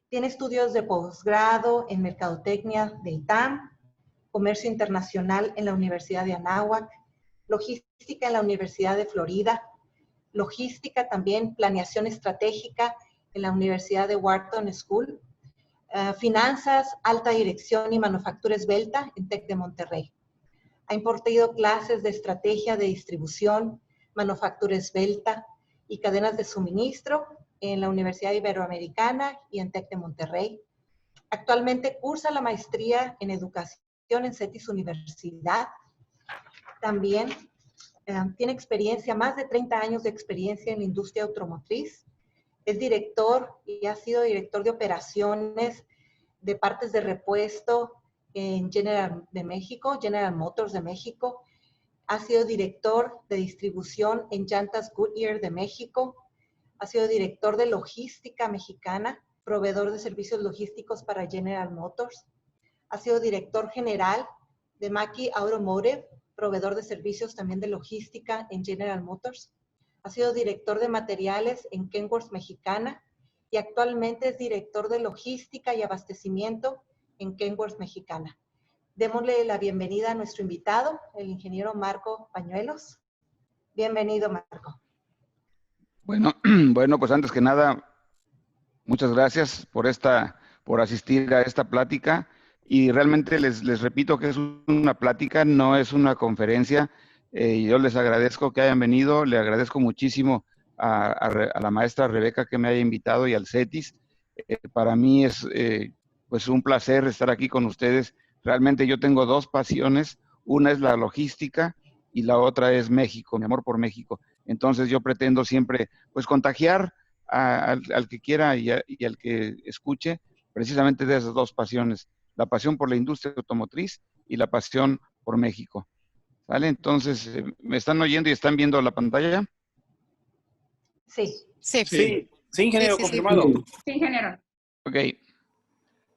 Tiene estudios de posgrado en Mercadotecnia de ITAM, Comercio Internacional en la Universidad de Anáhuac, Logística en la Universidad de Florida, Logística también, Planeación Estratégica en la Universidad de Wharton School, Finanzas, Alta Dirección y Manufactura Esbelta en TEC de Monterrey. Ha impartido clases de estrategia de distribución, manufactura esbelta y cadenas de suministro en la Universidad Iberoamericana y en TEC de Monterrey. Actualmente cursa la maestría en educación en CETIS Universidad. También tiene experiencia, más de 30 años de experiencia en la industria automotriz. Es director y ha sido director de operaciones de partes de repuesto en General Motors de México. Ha sido director de distribución en Llantas Goodyear de México. Ha sido director de logística mexicana, proveedor de servicios logísticos para General Motors. Ha sido director general de Mackie Automotive, proveedor de servicios también de logística en General Motors. Ha sido director de materiales en Kenworth Mexicana y actualmente es director de logística y abastecimiento en Kenworth Mexicana. Démosle la bienvenida a nuestro invitado, el ingeniero Marco Pañuelos. Bienvenido, Marco. Bueno, pues antes que nada, muchas gracias por asistir a esta plática. Y realmente les repito que es una plática, no es una conferencia. Yo les agradezco que hayan venido, le agradezco muchísimo a la maestra Rebeca que me haya invitado y al CETIS. Para mí es pues un placer estar aquí con ustedes. Realmente yo tengo dos pasiones, una es la logística y la otra es México, mi amor por México. Entonces yo pretendo siempre pues contagiar al que quiera y al que escuche precisamente de esas dos pasiones. La pasión por la industria automotriz y la pasión por México. ¿Vale? Entonces, ¿me están oyendo y están viendo la pantalla? Sí. Sí, ingeniero, confirmado. Sí, ingeniero. Ok.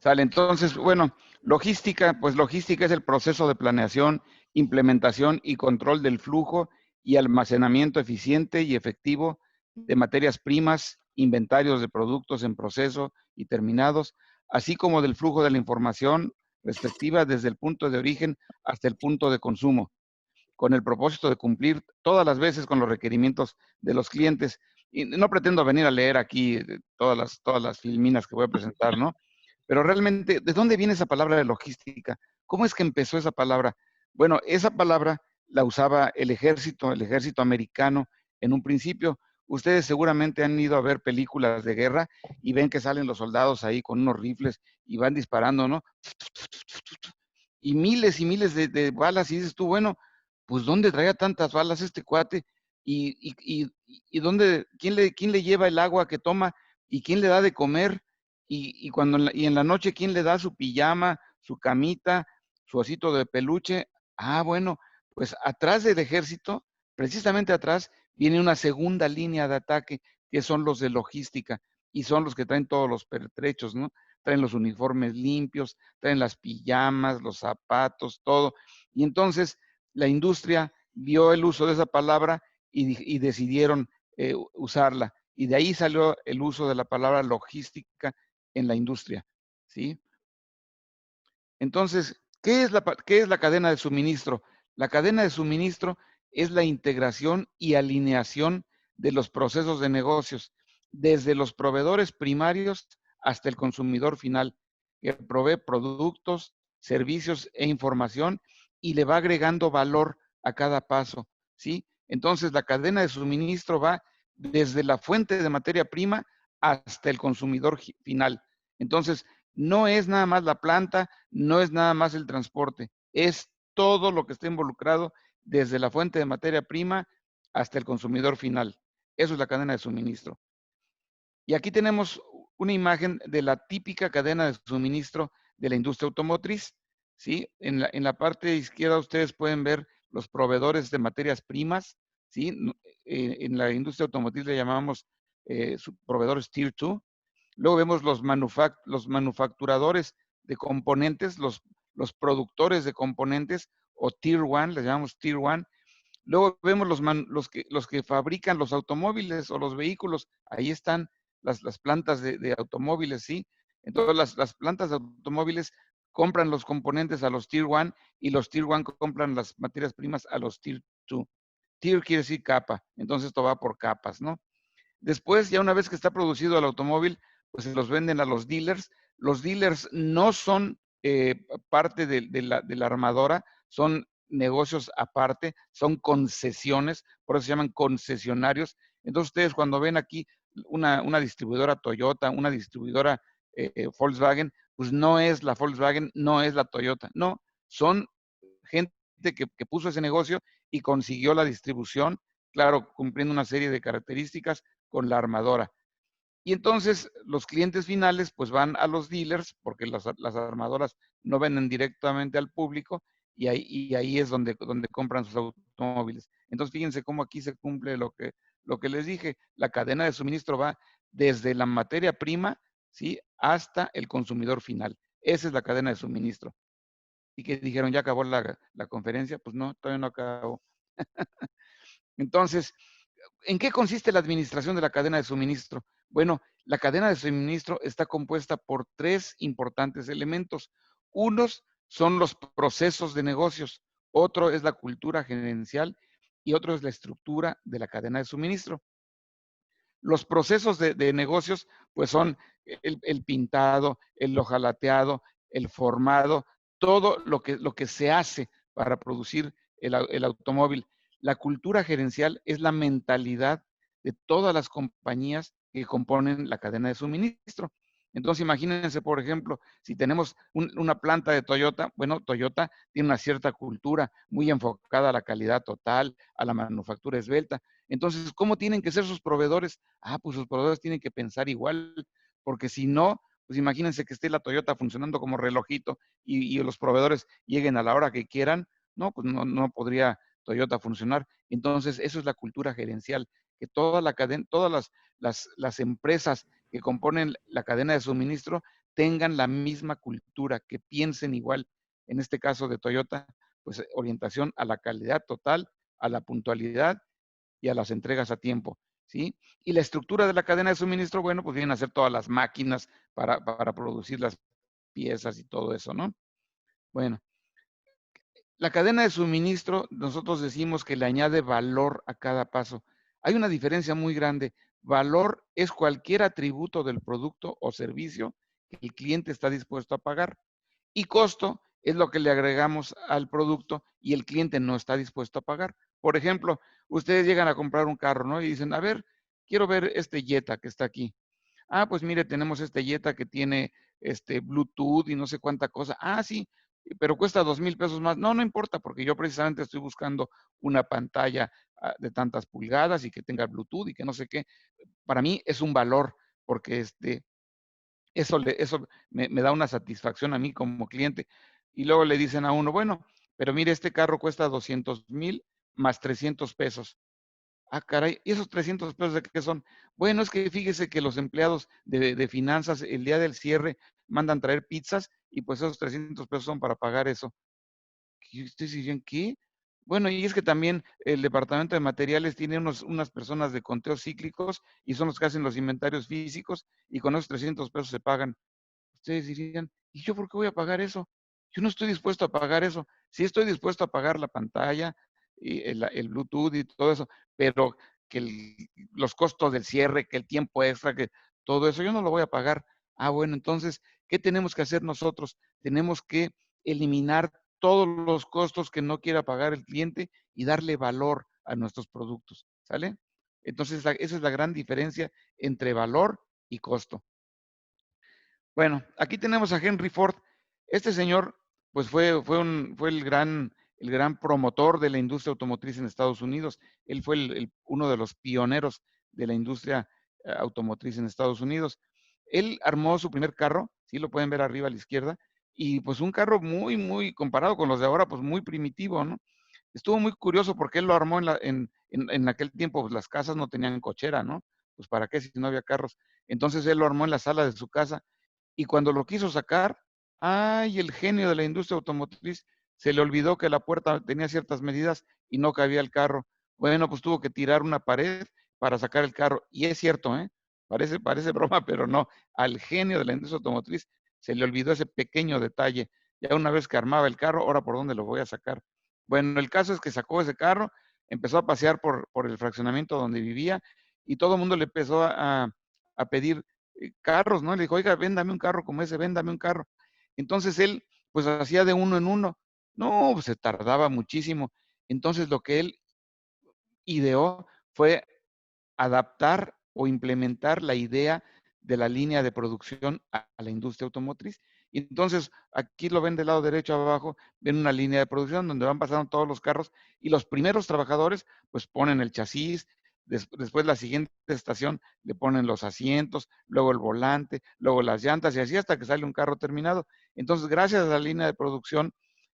Sale, entonces, bueno, logística, pues logística es el proceso de planeación, implementación y control del flujo y almacenamiento eficiente y efectivo de materias primas, inventarios de productos en proceso y terminados, así como del flujo de la información respectiva desde el punto de origen hasta el punto de consumo, con el propósito de cumplir todas las veces con los requerimientos de los clientes. Y no pretendo venir a leer aquí todas las filminas que voy a presentar, ¿no? Pero realmente, ¿de dónde viene esa palabra de logística? ¿Cómo es que empezó esa palabra? Bueno, esa palabra la usaba el ejército americano en un principio. Ustedes seguramente han ido a ver películas de guerra y ven que salen los soldados ahí con unos rifles y van disparando, ¿no? Y miles de balas, y dices tú, bueno, pues ¿dónde traía tantas balas este cuate? ¿Y dónde, quién le lleva el agua que toma? ¿Y quién le da de comer? Y en la noche, ¿quién le da su pijama, su camita, su osito de peluche? Ah, bueno, pues atrás del ejército, precisamente atrás, viene una segunda línea de ataque, que son los de logística, y son los que traen todos los pertrechos, ¿no? Traen los uniformes limpios, traen las pijamas, los zapatos, todo. Y entonces la industria vio el uso de esa palabra y decidieron usarla. Y de ahí salió el uso de la palabra logística en la industria, ¿sí? Entonces, ¿qué es la cadena de suministro? La cadena de suministro es la integración y alineación de los procesos de negocios, desde los proveedores primarios hasta el consumidor final, que provee productos, servicios e información y le va agregando valor a cada paso, ¿sí? Entonces, la cadena de suministro va desde la fuente de materia prima hasta el consumidor final. Entonces, no es nada más la planta, no es nada más el transporte, es todo lo que está involucrado desde la fuente de materia prima hasta el consumidor final. Eso es la cadena de suministro. Y aquí tenemos una imagen de la típica cadena de suministro de la industria automotriz, ¿sí? En la parte izquierda ustedes pueden ver los proveedores de materias primas, ¿sí? En la industria automotriz le llamamos proveedores Tier 2. Luego vemos los manufacturadores de componentes, los productores de componentes, o Tier 1, les llamamos Tier 1. Luego vemos los que fabrican los automóviles o los vehículos. Ahí están las plantas de automóviles, ¿sí? Entonces las plantas de automóviles compran los componentes a los Tier 1 y los Tier 1 compran las materias primas a los Tier 2. Tier quiere decir capa, entonces esto va por capas, ¿no? Después, ya una vez que está producido el automóvil, pues se los venden a los dealers. Los dealers no son parte de la armadora, son negocios aparte, son concesiones, por eso se llaman concesionarios. Entonces ustedes cuando ven aquí una distribuidora Toyota, una distribuidora Volkswagen, pues no es la Volkswagen, no es la Toyota, no, son gente que puso ese negocio y consiguió la distribución, claro, cumpliendo una serie de características con la armadora. Y entonces los clientes finales pues van a los dealers, porque las armadoras no venden directamente al público, y ahí es donde compran sus automóviles. Entonces fíjense cómo aquí se cumple lo que les dije, la cadena de suministro va desde la materia prima, ¿sí?, hasta el consumidor final. Esa es la cadena de suministro. Y que dijeron, ya acabó la conferencia, pues no, todavía no acabó. Entonces, ¿en qué consiste la administración de la cadena de suministro? Bueno, la cadena de suministro está compuesta por 3 importantes elementos. Unos son los procesos de negocios, otro es la cultura gerencial y otro es la estructura de la cadena de suministro. Los procesos de negocios, pues son el pintado, el hojalateado, el formado, todo lo que se hace para producir el automóvil. La cultura gerencial es la mentalidad de todas las compañías que componen la cadena de suministro. Entonces, imagínense, por ejemplo, si tenemos una planta de Toyota, bueno, Toyota tiene una cierta cultura muy enfocada a la calidad total, a la manufactura esbelta. Entonces, ¿cómo tienen que ser sus proveedores? Ah, pues sus proveedores tienen que pensar igual, porque si no, pues imagínense que esté la Toyota funcionando como relojito y los proveedores lleguen a la hora que quieran, no, pues no podría Toyota funcionar. Entonces, eso es la cultura gerencial, que toda la cadena, todas las empresas que componen la cadena de suministro tengan la misma cultura, que piensen igual. En este caso de Toyota, pues orientación a la calidad total, a la puntualidad y a las entregas a tiempo, ¿sí? Y la estructura de la cadena de suministro, bueno, pues vienen a ser todas las máquinas para producir las piezas y todo eso, ¿no? Bueno, la cadena de suministro, nosotros decimos que le añade valor a cada paso. Hay una diferencia muy grande. Valor es cualquier atributo del producto o servicio que el cliente está dispuesto a pagar. Y costo es lo que le agregamos al producto y el cliente no está dispuesto a pagar. Por ejemplo, ustedes llegan a comprar un carro, ¿no? Y dicen, a ver, quiero ver este Jetta que está aquí. Ah, pues mire, tenemos este Jetta que tiene Bluetooth y no sé cuánta cosa. Ah, sí, pero cuesta 2,000 pesos más. No, no importa, porque yo precisamente estoy buscando una pantalla de tantas pulgadas y que tenga Bluetooth y que no sé qué. Para mí es un valor, porque eso me da una satisfacción a mí como cliente. Y luego le dicen a uno, bueno, pero mire, este carro cuesta 200,000 más 300 pesos. Ah, caray, ¿y esos 300 pesos de qué son? Bueno, es que fíjese que los empleados de finanzas el día del cierre mandan traer pizzas y pues esos 300 pesos son para pagar eso. ¿Y ustedes dirían qué? Bueno, y es que también el departamento de materiales tiene unas personas de conteos cíclicos y son los que hacen los inventarios físicos y con esos 300 pesos se pagan. Ustedes dirían, ¿y yo por qué voy a pagar eso? Yo no estoy dispuesto a pagar eso. Sí estoy dispuesto a pagar la pantalla, y el Bluetooth y todo eso, pero que los costos del cierre, que el tiempo extra, que todo eso, yo no lo voy a pagar. Ah, bueno, entonces, ¿qué tenemos que hacer nosotros? Tenemos que eliminar todos los costos que no quiera pagar el cliente y darle valor a nuestros productos, ¿sale? Entonces, esa es la gran diferencia entre valor y costo. Bueno, aquí tenemos a Henry Ford. Este señor, pues fue el gran promotor de la industria automotriz en Estados Unidos. Él fue uno de los pioneros de la industria automotriz en Estados Unidos. Él armó su primer carro, sí lo pueden ver arriba a la izquierda, y pues un carro muy, muy, comparado con los de ahora, pues muy primitivo, ¿no? Estuvo muy curioso porque él lo armó en aquel tiempo, pues las casas no tenían cochera, ¿no? Pues para qué si no había carros. Entonces él lo armó en la sala de su casa y cuando lo quiso sacar, ¡ay! El genio de la industria automotriz se le olvidó que la puerta tenía ciertas medidas y no cabía el carro. Bueno, pues tuvo que tirar una pared para sacar el carro. Y es cierto, ¿eh? Parece broma, pero no. Al genio de la industria automotriz se le olvidó ese pequeño detalle. Ya una vez que armaba el carro, ahora por dónde lo voy a sacar. Bueno, el caso es que sacó ese carro, empezó a pasear por el fraccionamiento donde vivía y todo el mundo le empezó a pedir carros, ¿no? Le dijo, oiga, véndame un carro como ese, véndame un carro. Entonces él, pues hacía de uno en uno. No, pues se tardaba muchísimo. Entonces lo que él ideó fue adaptar o implementar la idea de la línea de producción a la industria automotriz. Y entonces, aquí lo ven del lado derecho abajo, ven una línea de producción donde van pasando todos los carros y los primeros trabajadores pues ponen el chasis, después la siguiente estación le ponen los asientos, luego el volante, luego las llantas y así hasta que sale un carro terminado. Entonces, gracias a la línea de producción,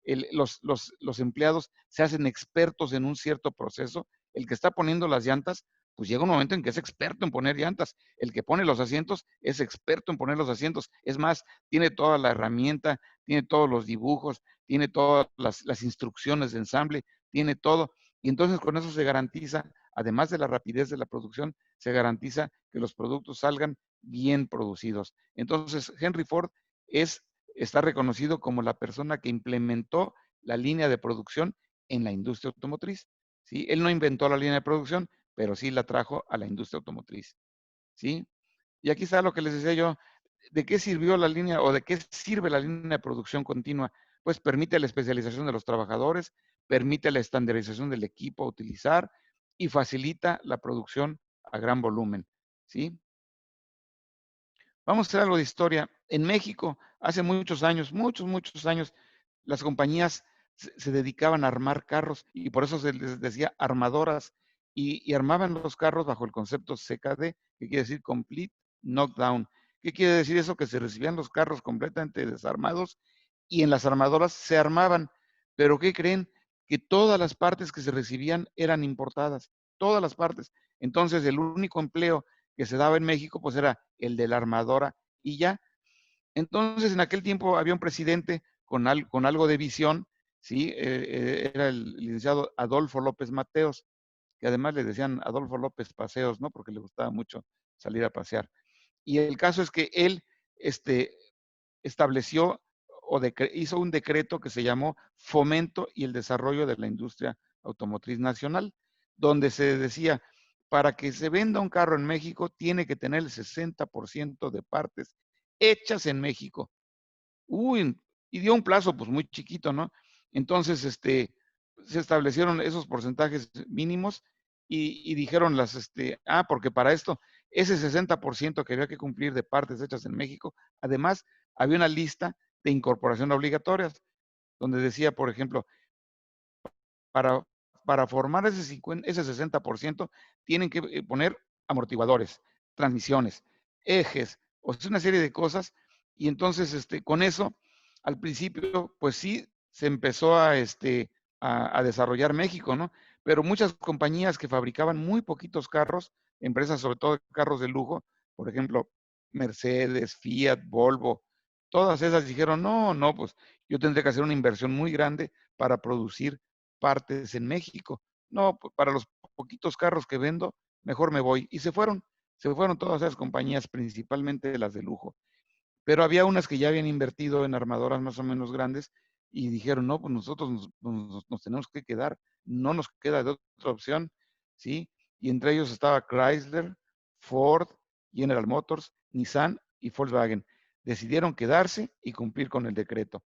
los empleados se hacen expertos en un cierto proceso. El que está poniendo las llantas pues llega un momento en que es experto en poner llantas. El que pone los asientos es experto en poner los asientos. Es más, tiene toda la herramienta, tiene todos los dibujos, tiene todas las instrucciones de ensamble, tiene todo. Y entonces con eso se garantiza, además de la rapidez de la producción, se garantiza que los productos salgan bien producidos. Entonces, Henry Ford está reconocido como la persona que implementó la línea de producción en la industria automotriz. ¿Sí? Él no inventó la línea de producción, pero sí la trajo a la industria automotriz, ¿sí? Y aquí está lo que les decía yo, ¿de qué sirvió la línea o de qué sirve la línea de producción continua? Pues permite la especialización de los trabajadores, permite la estandarización del equipo a utilizar y facilita la producción a gran volumen, ¿sí? Vamos a hacer algo de historia. En México, hace muchos años, muchos años, las compañías se dedicaban a armar carros y por eso se les decía armadoras y armaban los carros bajo el concepto CKD, que quiere decir Complete Knockdown. ¿Qué quiere decir eso? Que se recibían los carros completamente desarmados y en las armadoras se armaban. Pero ¿qué creen? Que todas las partes que se recibían eran importadas, todas las partes. Entonces el único empleo que se daba en México pues era el de la armadora y ya. Entonces, en aquel tiempo había un presidente con algo de visión, ¿sí? Era el licenciado Adolfo López Mateos, que además le decían Adolfo López Paseos, ¿no? Porque le gustaba mucho salir a pasear. Y el caso es que él estableció o hizo un decreto que se llamó Fomento y el Desarrollo de la Industria Automotriz Nacional, donde se decía, para que se venda un carro en México, tiene que tener el 60% de partes hechas en México. Uy, y dio un plazo pues muy chiquito, ¿no? Entonces, se establecieron esos porcentajes mínimos y dijeron porque para esto, ese 60% que había que cumplir de partes hechas en México, además había una lista de incorporación obligatorias, donde decía, por ejemplo, para, para formar ese 60%, tienen que poner amortiguadores, transmisiones, ejes, o sea, una serie de cosas. Y entonces, con eso, al principio, pues sí, se empezó a desarrollar México, ¿no? Pero muchas compañías que fabricaban muy poquitos carros, empresas sobre todo de carros de lujo, por ejemplo, Mercedes, Fiat, Volvo, todas esas dijeron, no, pues yo tendré que hacer una inversión muy grande para producir partes en México. No, para los poquitos carros que vendo, mejor me voy. Y se fueron todas esas compañías, principalmente las de lujo. Pero había unas que ya habían invertido en armadoras más o menos grandes y dijeron, no, pues nosotros nos tenemos que quedar, no nos queda de otra opción, ¿sí? Y entre ellos estaba Chrysler, Ford, General Motors, Nissan y Volkswagen. Decidieron quedarse y cumplir con el decreto.